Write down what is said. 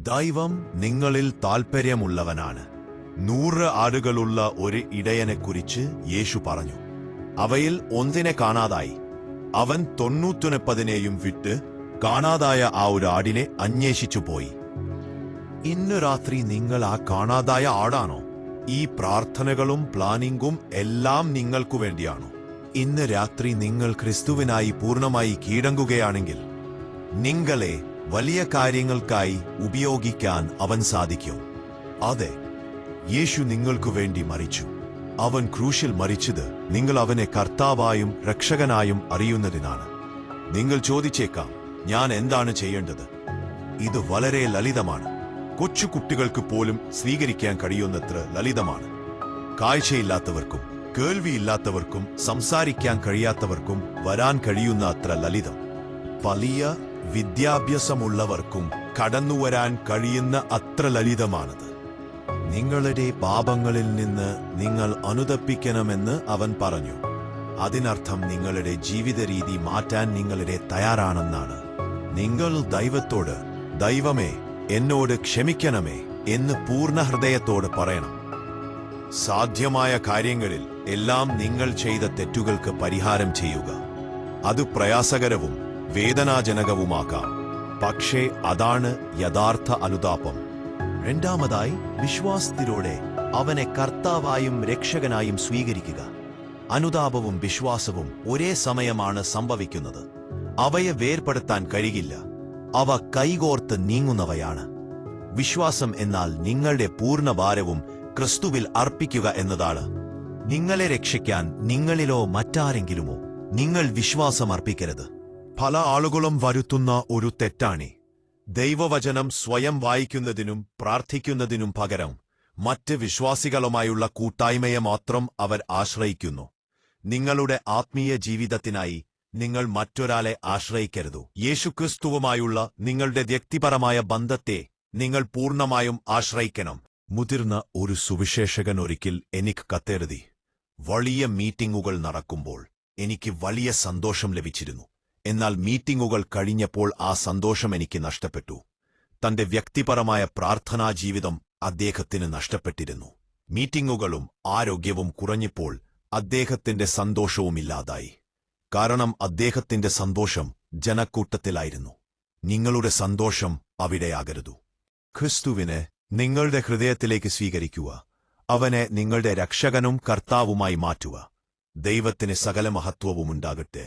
ദൈവം നിങ്ങളിൽ താൽപര്യമുള്ളവനാണ്. 100 ആടുകളുള്ള ഒരു ഇടയനെക്കുറിച്ച് യേശു പറഞ്ഞു. അവയിൽ ഒന്നിനെ കാണാതായി. അവൻ 99 വിട്ട് കാണാതായ ആ ഒരു ആടിനെ അന്വേഷിച്ചുപോയി. ഇന്ന് രാത്രി നിങ്ങൾ ആ കാണാതായ ആടാണോ? ഈ പ്രാർത്ഥനകളും പ്ലാനിംഗും എല്ലാം നിങ്ങൾക്കു വേണ്ടിയാണോ? ഇന്ന് രാത്രി നിങ്ങൾ ക്രിസ്തുവിനായി പൂർണ്ണമായി കീഴടങ്ങുകയാണെങ്കിൽ നിങ്ങളെ വലിയ കാര്യങ്ങൾക്കായി ഉപയോഗിക്കാൻ അവൻ സാധിക്കും. അതെ, യേശു നിങ്ങൾക്കു വേണ്ടി മരിച്ചു. അവൻ ക്രൂശിൽ മരിച്ചത് നിങ്ങൾ അവനെ കർത്താവായും രക്ഷകനായും അറിയുന്നതിനാണ്. നിങ്ങൾ ചോദിച്ചേക്കാം, ഞാൻ എന്താണ് ചെയ്യേണ്ടത്? ഇത് വളരെ ലളിതമാണ്. കൊച്ചുകുട്ടികൾക്ക് പോലും സ്വീകരിക്കാൻ കഴിയുന്നത്ര ലളിതമാണ്. കാഴ്ചയില്ലാത്തവർക്കും കേൾവിയില്ലാത്തവർക്കും സംസാരിക്കാൻ കഴിയാത്തവർക്കും വരാൻ കഴിയുന്ന അത്ര ലളിതം. വലിയ വിദ്യാഭ്യാസമുള്ളവർക്കും കടന്നുവരാൻ കഴിയുന്ന അത്ര ലളിതമാണത്. നിങ്ങളുടെ പാപങ്ങളിൽ നിന്ന് നിങ്ങൾ അനുതപിക്കണമെന്ന് അവൻ പറഞ്ഞു. അതിനർത്ഥം നിങ്ങളുടെ ജീവിതരീതി മാറ്റാൻ നിങ്ങളുടെ തയ്യാറാണെന്നാണ്. നിങ്ങൾ ദൈവത്തോട്, ദൈവമേ എന്നോട് ക്ഷമിക്കണമേ എന്ന് പൂർണ്ണ ഹൃദയത്തോട് പറയണം. സാധ്യമായ കാര്യങ്ങളിൽ എല്ലാം നിങ്ങൾ ചെയ്ത തെറ്റുകൾക്ക് പരിഹാരം ചെയ്യുക. അത് പ്രയാസകരവും വേദനാജനകവുമാക്കാം, പക്ഷേ അതാണ് യഥാർത്ഥ അനുതാപം. രണ്ടാമതായി, വിശ്വാസത്തിലൂടെ അവനെ കർത്താവായും രക്ഷകനായും സ്വീകരിക്കുക. അനുതാപവും വിശ്വാസവും ഒരേ സമയമാണ് സംഭവിക്കുന്നത്. അവയെ വേർപെടുത്താൻ കഴിയില്ല. അവ കൈകോർത്ത് നീങ്ങുന്നവയാണ്. വിശ്വാസം എന്നാൽ നിങ്ങളുടെ പൂർണ്ണ ഭാരവും ക്രിസ്തുവിൽ അർപ്പിക്കുക എന്നതാണ്. നിങ്ങളെ രക്ഷിക്കാൻ നിങ്ങളിലോ മറ്റാരെങ്കിലുമോ നിങ്ങൾ വിശ്വാസം അർപ്പിക്കരുത്. പല ആളുകളും വരുത്തുന്ന ഒരു തെറ്റാണ് ദൈവവചനം സ്വയം വായിക്കുന്നതിനും പ്രാർത്ഥിക്കുന്നതിനും പകരം മറ്റ് വിശ്വാസികളുമായുള്ള കൂട്ടായ്മയെ മാത്രം അവർ ആശ്രയിക്കുന്നു. നിങ്ങളുടെ ആത്മീയ ജീവിതത്തിനായി നിങ്ങൾ മറ്റൊരാളെ ആശ്രയിക്കരുത്. യേശുക്രിസ്തുവുമായുള്ള നിങ്ങളുടെ വ്യക്തിപരമായ ബന്ധത്തെ നിങ്ങൾ പൂർണ്ണമായും ആശ്രയിക്കണം. മുതിർന്ന ഒരു സുവിശേഷകൻ ഒരിക്കൽ എനിക്ക് കത്തെഴുതി, വലിയ മീറ്റിംഗുകൾ നടക്കുമ്പോൾ എനിക്ക് വലിയ സന്തോഷം ലഭിച്ചിരുന്നു. എന്നാൽ മീറ്റിംഗുകൾ കഴിഞ്ഞപ്പോൾ ആ സന്തോഷം എനിക്ക് നഷ്ടപ്പെട്ടു. തന്റെ വ്യക്തിപരമായ പ്രാർത്ഥനാ ജീവിതം അദ്ദേഹത്തിന് നഷ്ടപ്പെട്ടിരുന്നു. മീറ്റിംഗുകളും ആരോഗ്യവും കുറഞ്ഞപ്പോൾ അദ്ദേഹത്തിന്റെ സന്തോഷവുമില്ലാതായി. കാരണം അദ്ദേഹത്തിന്റെ സന്തോഷം ജനക്കൂട്ടത്തിലായിരുന്നു. നിങ്ങളുടെ സന്തോഷം അവിടെയാകരുത്. ക്രിസ്തുവിനെ നിങ്ങളുടെ ഹൃദയത്തിലേക്ക് സ്വീകരിക്കുക. അവനെ നിങ്ങളുടെ രക്ഷകനും കർത്താവുമായി മാറ്റുക. ദൈവത്തിന് സകല മഹത്വവുമുണ്ടാകട്ടെ.